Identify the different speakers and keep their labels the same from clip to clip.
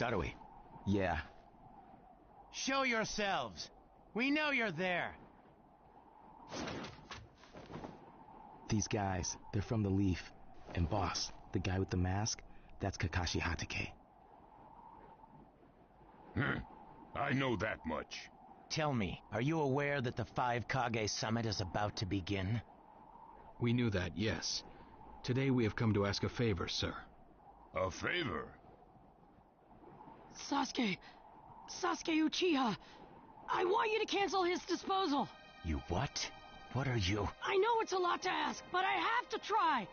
Speaker 1: Gotta we?
Speaker 2: Yeah.
Speaker 3: Show yourselves. We know you're there.
Speaker 2: These guys, they're from the Leaf. And boss, the guy with the mask, that's Kakashi Hatake.
Speaker 4: I know that much.
Speaker 3: Tell me, are you aware that the Five Kage Summit is about to begin?
Speaker 5: We knew that, yes. Today we have come to ask a favor, sir.
Speaker 4: A favor?
Speaker 6: Sasuke Uchiha, I want you to cancel his disposal.
Speaker 3: You what? What are you?
Speaker 6: I know it's a lot to ask, but I have to try.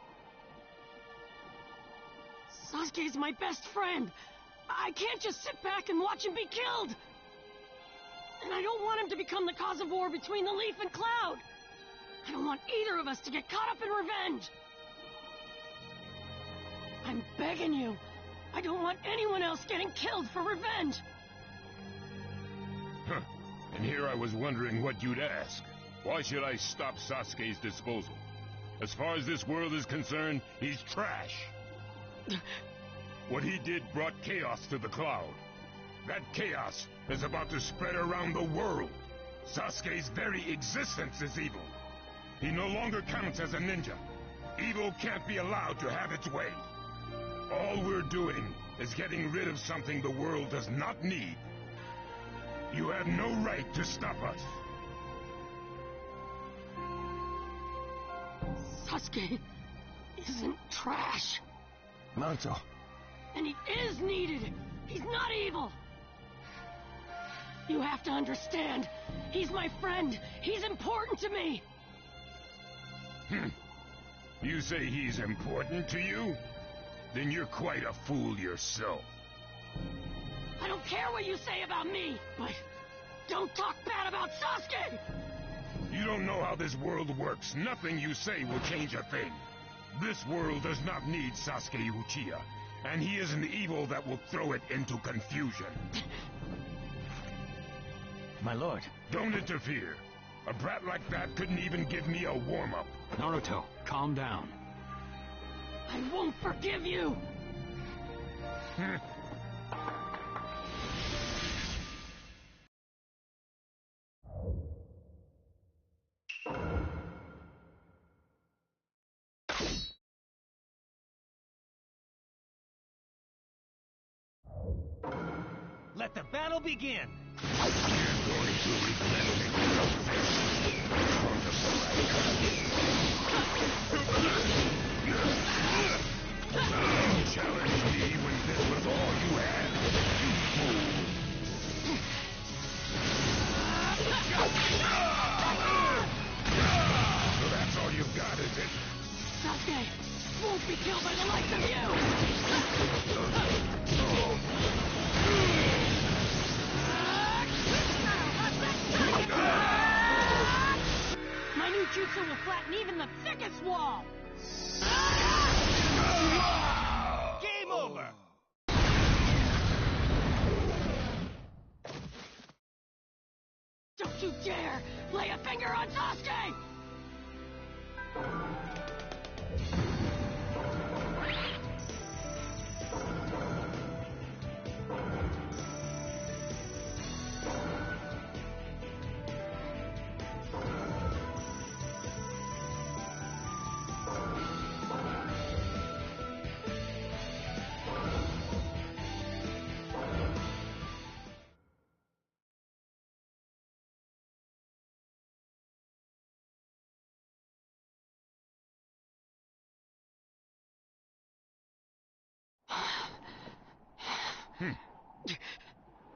Speaker 6: Sasuke's my best friend. I can't just sit back and watch him be killed. And I don't want him to become the cause of war between the Leaf and Cloud. I don't want either of us to get caught up in revenge. I'm begging you. I don't want anyone else getting killed for revenge.
Speaker 4: And here I was wondering what you'd ask. Why should I stop Sasuke's disposal? As far as this world is concerned, he's trash. What he did brought chaos to the Cloud. That chaos is about to spread around the world. Sasuke's very existence is evil. He no longer counts as a ninja. Evil can't be allowed to have its way. All we're doing is getting rid of something the world does not need. You have no right to stop us.
Speaker 6: Sasuke isn't trash.
Speaker 1: Naruto.
Speaker 6: And he is needed. He's not evil. You have to understand. He's my friend. He's important to me.
Speaker 4: You say he's important to you? Then you're quite a fool yourself.
Speaker 6: I don't care what you say about me, but don't talk bad about Sasuke!
Speaker 4: You don't know how this world works. Nothing you say will change a thing. This world does not need Sasuke Uchiha, and he is an evil that will throw it into confusion.
Speaker 3: My lord.
Speaker 4: Don't interfere. A brat like that couldn't even give me a warm-up.
Speaker 5: Naruto, calm down.
Speaker 6: I won't forgive you!
Speaker 3: Let the battle begin!
Speaker 4: You're going to regret making a fist on the You challenged me when this was all you had, you fool! So that's all you've got, is it?
Speaker 6: Sasuke won't be killed by the likes of you! My new jutsu will flatten even the thickest wall!
Speaker 3: Game over!
Speaker 6: Don't you dare lay a finger on Sasuke!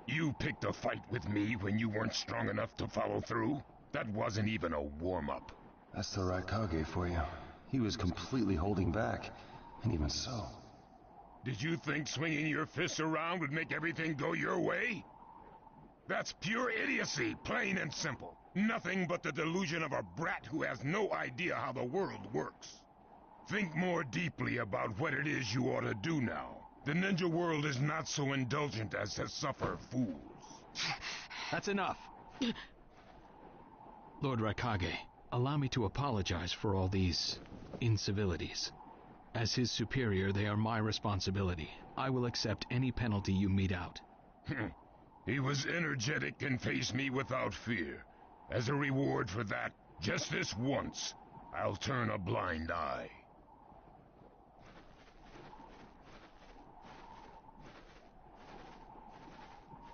Speaker 4: You picked a fight with me when you weren't strong enough to follow through? That wasn't even a warm-up.
Speaker 7: That's the Raikage for you. He was completely holding back, and even so.
Speaker 4: Did you think swinging your fists around would make everything go your way? That's pure idiocy, plain and simple. Nothing but the delusion of a brat who has no idea how the world works. Think more deeply about what it is you ought to do now. The ninja world is not so indulgent as to suffer fools.
Speaker 5: That's enough. Lord Raikage, allow me to apologize for all these incivilities. As his superior, they are my responsibility. I will accept any penalty you mete out.
Speaker 4: He was energetic and faced me without fear. As a reward for that, just this once, I'll turn a blind eye.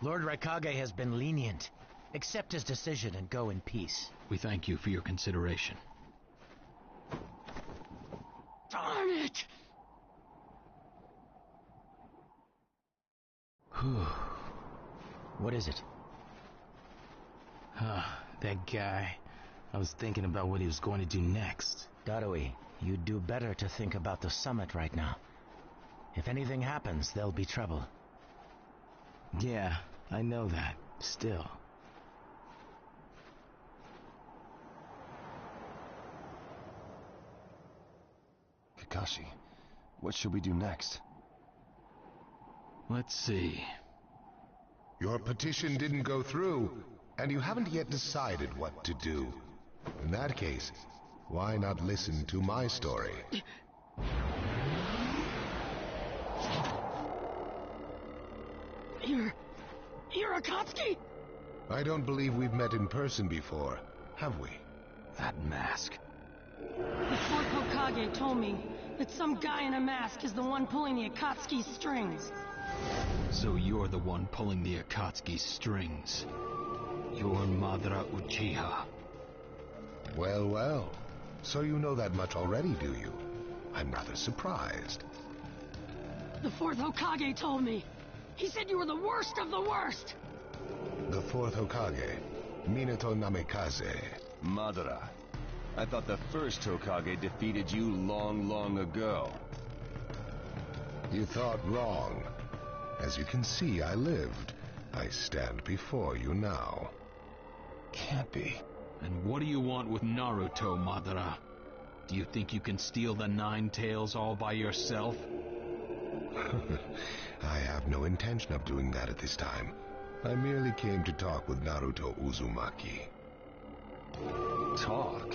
Speaker 3: Lord Raikage has been lenient. Accept his decision and go in peace.
Speaker 5: We thank you for your consideration.
Speaker 6: Darn it!
Speaker 3: What is it?
Speaker 2: That guy. I was thinking about what he was going to do next.
Speaker 3: Darui, you'd do better to think about the summit right now. If anything happens, there'll be trouble.
Speaker 2: Yeah, I know that. Still.
Speaker 7: Kakashi, what should we do next?
Speaker 5: Let's see.
Speaker 1: Your petition didn't go through, and you haven't yet decided what to do. In that case, why not listen to my story?
Speaker 6: You're Akatsuki?
Speaker 1: I don't believe we've met in person before, have we?
Speaker 5: That mask.
Speaker 6: The fourth Hokage told me that some guy in a mask is the one pulling the Akatsuki strings.
Speaker 5: So you're the one pulling the Akatsuki strings. You're Madara Uchiha.
Speaker 1: Well, well. So you know that much already, do you? I'm rather surprised.
Speaker 6: The fourth Hokage told me. He said you were the worst of the worst.
Speaker 1: The fourth Hokage, Minato Namikaze.
Speaker 7: Madara. I thought the first Hokage defeated you long, long ago.
Speaker 1: You thought wrong. As you can see, I lived. I stand before you now.
Speaker 7: Can't be.
Speaker 5: And what do you want with Naruto, Madara? Do you think you can steal the Nine Tails all by yourself?
Speaker 1: I have no intention of doing that at this time. I merely came to talk with Naruto Uzumaki.
Speaker 7: Talk?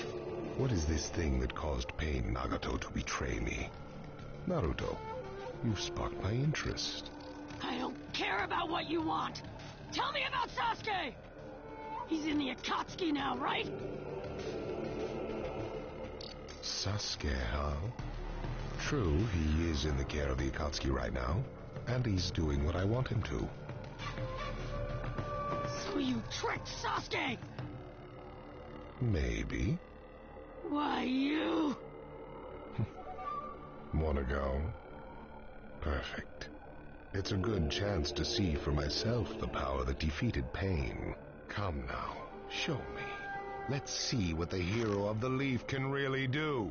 Speaker 1: What is this thing that caused Pain Nagato to betray me? Naruto, you've sparked my interest.
Speaker 6: I don't care about what you want. Tell me about Sasuke! He's in the Akatsuki now, right?
Speaker 1: Sasuke, huh? True, he is in the care of the Akatsuki right now, and he's doing what I want him to.
Speaker 6: So you tricked Sasuke!
Speaker 1: Maybe.
Speaker 6: Why, you...
Speaker 1: Wanna go? Perfect. It's a good chance to see for myself the power that defeated Pain. Come now, show me. Let's see what the hero of the leaf can really do.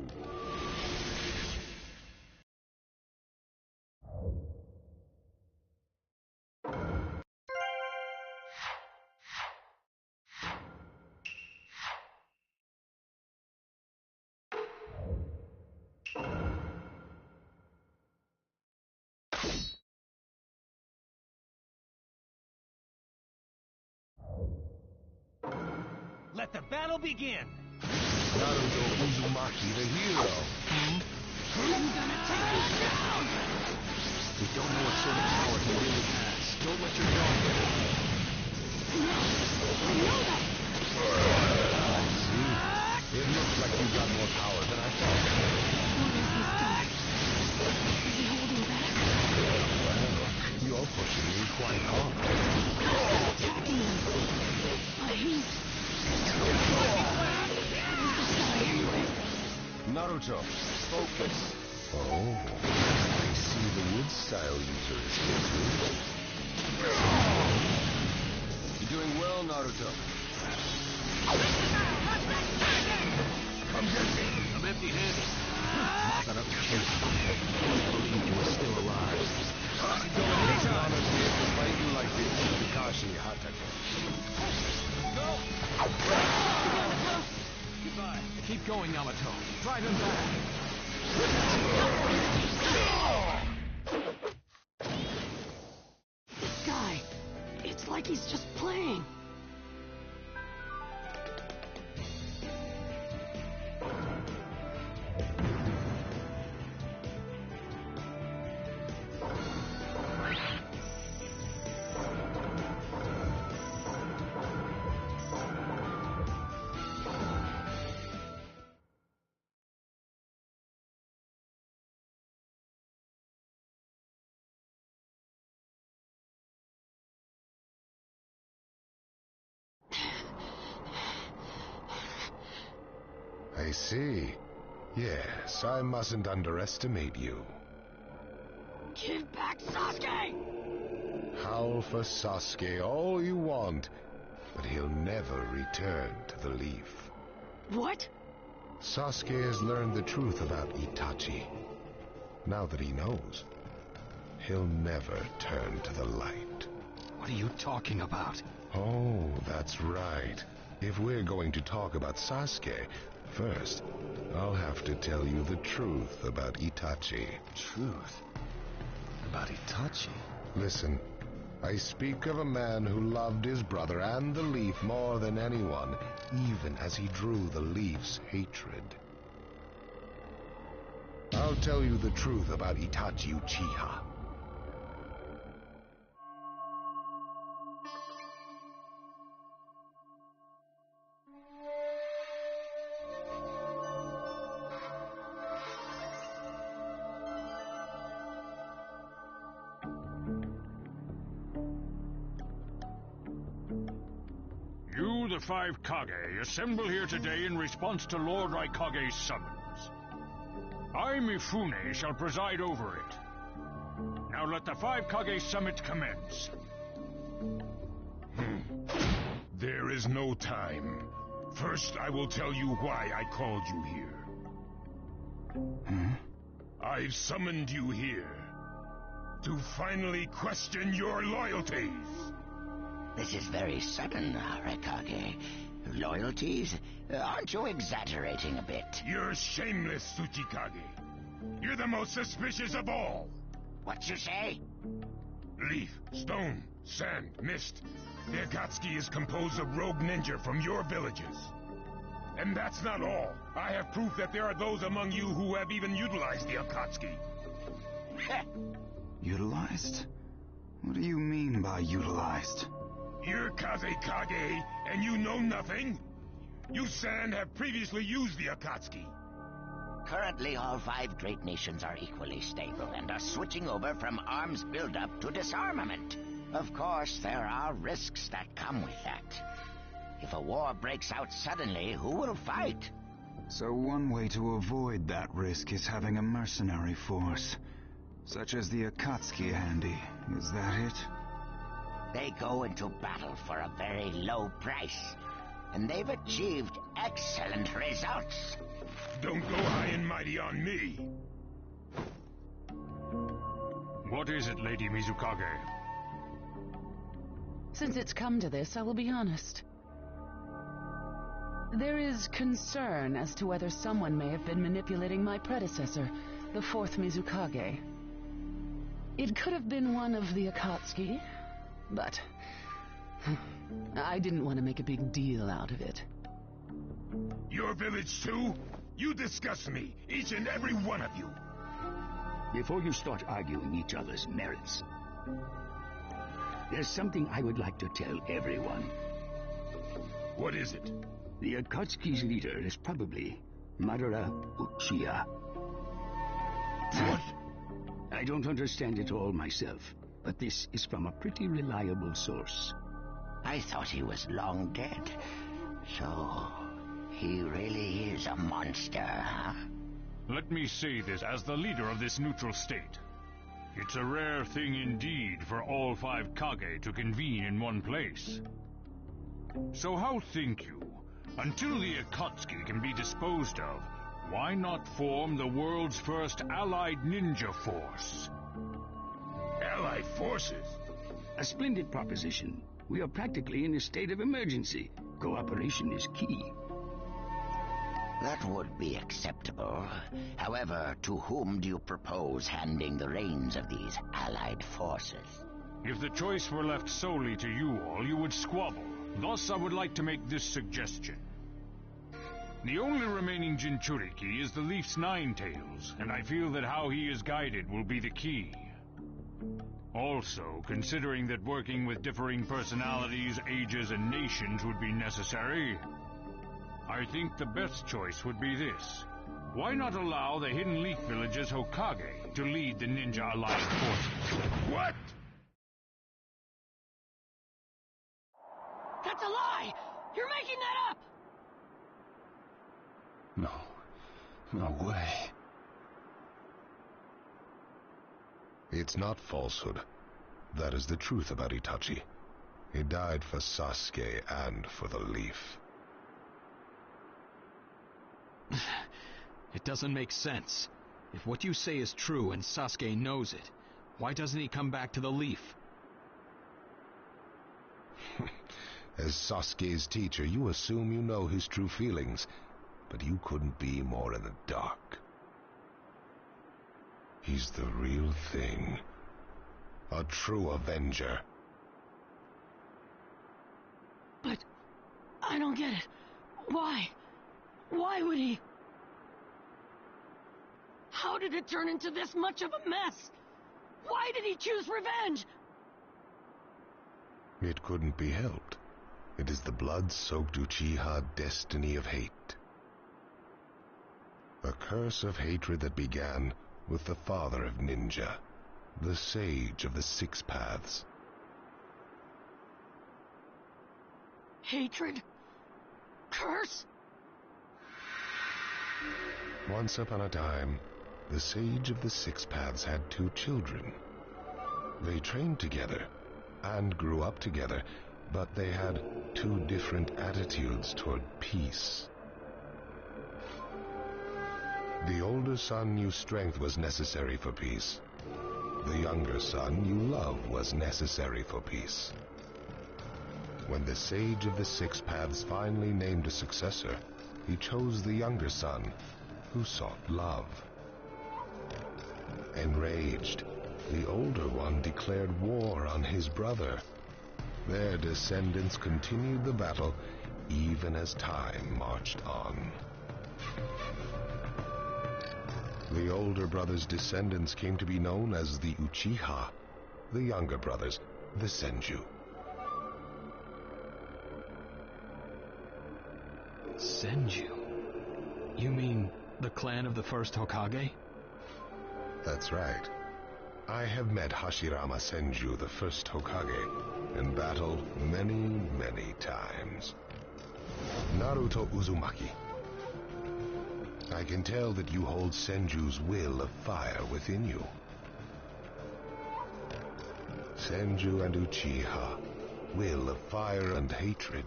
Speaker 3: Let the battle begin!
Speaker 1: Naruto Uzumaki, the hero.
Speaker 6: I'm gonna take you down!
Speaker 5: We don't know what sort of power he really has. Don't let your guard get it.
Speaker 6: No, I know that!
Speaker 1: I see. It looks like you got more power than I thought.
Speaker 6: What is this guy? Is he holding back?
Speaker 1: Well, you're pushing me quite hard.
Speaker 6: Attacking him. He's... What is this guy anyway?
Speaker 7: Naruto, focus.
Speaker 1: Oh, I see the wood style user is here too.
Speaker 7: You're doing well, Naruto.
Speaker 1: Come get me.
Speaker 5: I'm empty-handed. Madara Uchiha. I believe you are still alive.
Speaker 1: It's an honor to be able to fight you like this, Kakashi Hatake.
Speaker 5: Goodbye. Keep going, Yamato. Drive him back.
Speaker 6: This guy, it's like he's just playing.
Speaker 1: I see. Yes, I mustn't underestimate you.
Speaker 6: Give back Sasuke!
Speaker 1: Howl for Sasuke all you want, but he'll never return to the leaf.
Speaker 6: What?
Speaker 1: Sasuke has learned the truth about Itachi. Now that he knows, he'll never turn to the light.
Speaker 5: What are you talking about?
Speaker 1: Oh, that's right. If we're going to talk about Sasuke, first, I'll have to tell you the truth about Itachi.
Speaker 7: Truth? About Itachi?
Speaker 1: Listen, I speak of a man who loved his brother and the leaf more than anyone, even as he drew the leaf's hatred. I'll tell you the truth about Itachi Uchiha.
Speaker 4: You, the five Kage, assemble here today in response to Lord Raikage's summons. I, Mifune, shall preside over it. Now let the five Kage summit commence. There is no time. First, I will tell you why I called you here. I've summoned you here to finally question your loyalties.
Speaker 8: This is very sudden, Raikage. Loyalties? Aren't you exaggerating a bit?
Speaker 4: You're shameless, Tsuchikage. You're the most suspicious of all.
Speaker 8: What you say?
Speaker 4: Leaf, stone, sand, mist. The Akatsuki is composed of rogue ninja from your villages. And that's not all. I have proof that there are those among you who have even utilized the Akatsuki.
Speaker 9: Utilized? What do you mean by utilized?
Speaker 4: You're Kazekage, and you know nothing? You Sand have previously used the Akatsuki.
Speaker 8: Currently, all five great nations are equally stable and are switching over from arms buildup to disarmament. Of course, there are risks that come with that. If a war breaks out suddenly, who will fight?
Speaker 9: So one way to avoid that risk is having a mercenary force, such as the Akatsuki handy. Is that it?
Speaker 8: They go into battle for a very low price, and they've achieved excellent results.
Speaker 4: Don't go high and mighty on me. What is it, Lady Mizukage?
Speaker 10: Since it's come to this, I will be honest. There is concern as to whether someone may have been manipulating my predecessor, the fourth Mizukage. It could have been one of the Akatsuki, but I didn't want to make a big deal out of it.
Speaker 4: Your village too? You disgust me, each and every one of you.
Speaker 11: Before you start arguing each other's merits, there's something I would like to tell everyone.
Speaker 4: What is it?
Speaker 11: The Akatsuki's leader is probably Madara Uchiha.
Speaker 4: What?
Speaker 11: I don't understand it all myself, but this is from a pretty reliable source.
Speaker 8: I thought he was long dead. So, he really is a monster, huh?
Speaker 4: Let me say this as the leader of this neutral state. It's a rare thing indeed for all five Kage to convene in one place. So how think you, until the Akatsuki can be disposed of, why not form the world's first allied ninja force? Allied forces?
Speaker 11: A splendid proposition. We are practically in a state of emergency. Cooperation is key.
Speaker 8: That would be acceptable. However, to whom do you propose handing the reins of these allied forces?
Speaker 4: If the choice were left solely to you all, you would squabble. Thus, I would like to make this suggestion. The only remaining Jinchuriki is the Leaf's Nine Tails, and I feel that how he is guided will be the key. Also, considering that working with differing personalities, ages, and nations would be necessary, I think the best choice would be this. Why not allow the Hidden Leaf Village's Hokage to lead the Ninja Alliance forces? What?
Speaker 6: That's a lie! You're making that up!
Speaker 7: No. No way.
Speaker 1: It's not falsehood. That is the truth about Itachi. He died for Sasuke and for the Leaf.
Speaker 5: It doesn't make sense. If what you say is true and Sasuke knows it, why doesn't he come back to the Leaf?
Speaker 1: As Sasuke's teacher, you assume you know his true feelings, but you couldn't be more in the dark. He's the real thing. A true Avenger.
Speaker 6: But I don't get it. Why? Why would he? How did it turn into this much of a mess? Why did he choose revenge?
Speaker 1: It couldn't be helped. It is the blood-soaked Uchiha destiny of hate. A curse of hatred that began with the father of ninja, the sage of the Six Paths.
Speaker 6: Hatred? Curse?
Speaker 1: Once upon a time, the sage of the Six Paths had 2 children. They trained together and grew up together, but they had 2 different attitudes toward peace. The older son knew strength was necessary for peace. The younger son knew love was necessary for peace. When the sage of the Six Paths finally named a successor, he chose the younger son, who sought love. Enraged, the older one declared war on his brother. Their descendants continued the battle even as time marched on. The older brother's descendants came to be known as the Uchiha, the younger brothers, the Senju.
Speaker 5: Senju? You mean the clan of the first Hokage?
Speaker 1: That's right. I have met Hashirama Senju, the first Hokage, and battled many, many times. Naruto Uzumaki. I can tell that you hold Senju's will of fire within you. Senju and Uchiha, will of fire and hatred.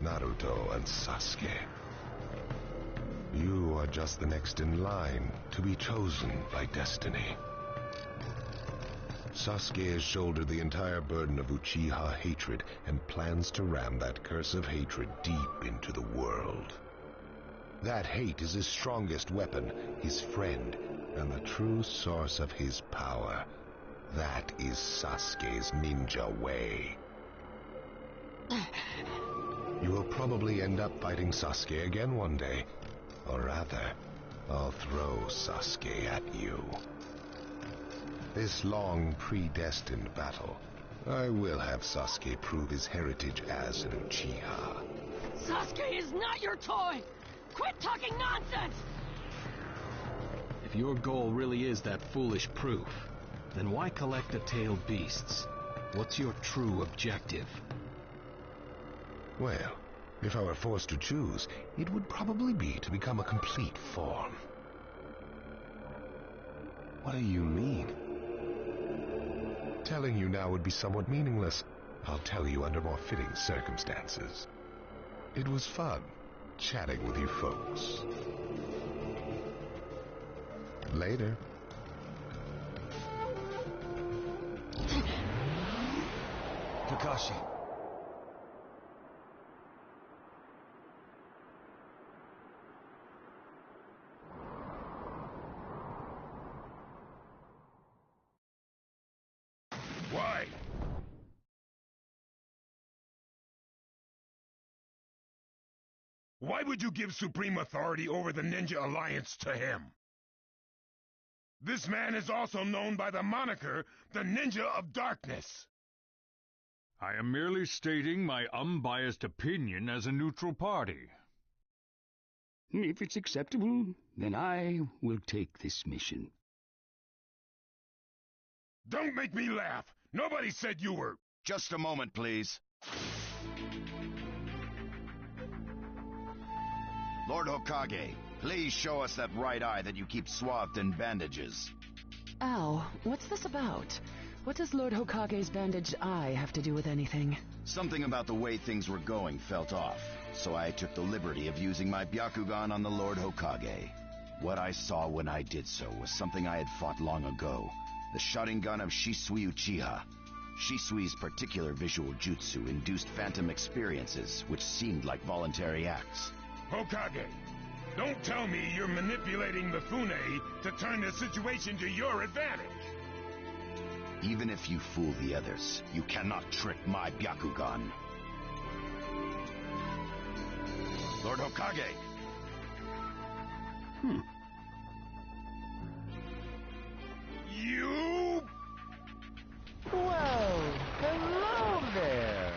Speaker 1: Naruto and Sasuke. You are just the next in line to be chosen by destiny. Sasuke has shouldered the entire burden of Uchiha hatred and plans to ram that curse of hatred deep into the world. That hate is his strongest weapon, his friend, and the true source of his power. That is Sasuke's ninja way. You will probably end up fighting Sasuke again one day. Or rather, I'll throw Sasuke at you. This long, predestined battle, I will have Sasuke prove his heritage as an Uchiha.
Speaker 6: Sasuke is not your toy! Quit talking nonsense!
Speaker 5: If your goal really is that foolish proof, then why collect the tailed beasts? What's your true objective?
Speaker 1: Well, if I were forced to choose, it would probably be to become a complete form.
Speaker 7: What do you mean?
Speaker 1: Telling you now would be somewhat meaningless. I'll tell you under more fitting circumstances. It was fun chatting with you folks. Later.
Speaker 7: Kakashi.
Speaker 4: Why? Why would you give supreme authority over the Ninja Alliance to him? This man is also known by the moniker, the Ninja of Darkness.
Speaker 12: I am merely stating my unbiased opinion as a neutral party.
Speaker 11: If it's acceptable, then I will take this mission.
Speaker 4: Don't make me laugh! Nobody said you were...
Speaker 13: Just a moment, please. Lord Hokage, please show us that right eye that you keep swathed in bandages.
Speaker 10: Ow, what's this about? What does Lord Hokage's bandaged eye have to do with anything?
Speaker 13: Something about the way things were going felt off, so I took the liberty of using my Byakugan on the Lord Hokage. What I saw when I did so was something I had fought long ago, the Sharingan of Shisui Uchiha. Shisui's particular visual jutsu induced phantom experiences, which seemed like voluntary acts.
Speaker 4: Hokage, don't tell me you're manipulating Mifune to turn the situation to your advantage.
Speaker 13: Even if you fool the others, you cannot trick my Byakugan. Lord Hokage! You...
Speaker 14: Well, hello there!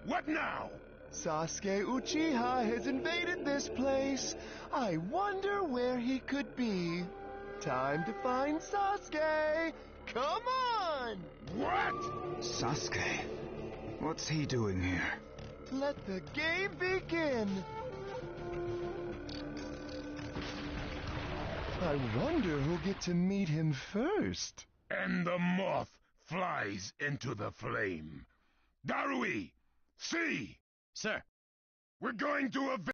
Speaker 4: What now?
Speaker 14: Sasuke Uchiha has invaded this place. I wonder where he could be. Time to find Sasuke! Come on!
Speaker 4: What?
Speaker 9: Sasuke? What's he doing here?
Speaker 14: Let the game begin! I wonder who'll get to meet him first.
Speaker 4: And the moth flies into the flame. Darui! See!
Speaker 3: Sir.
Speaker 4: We're going to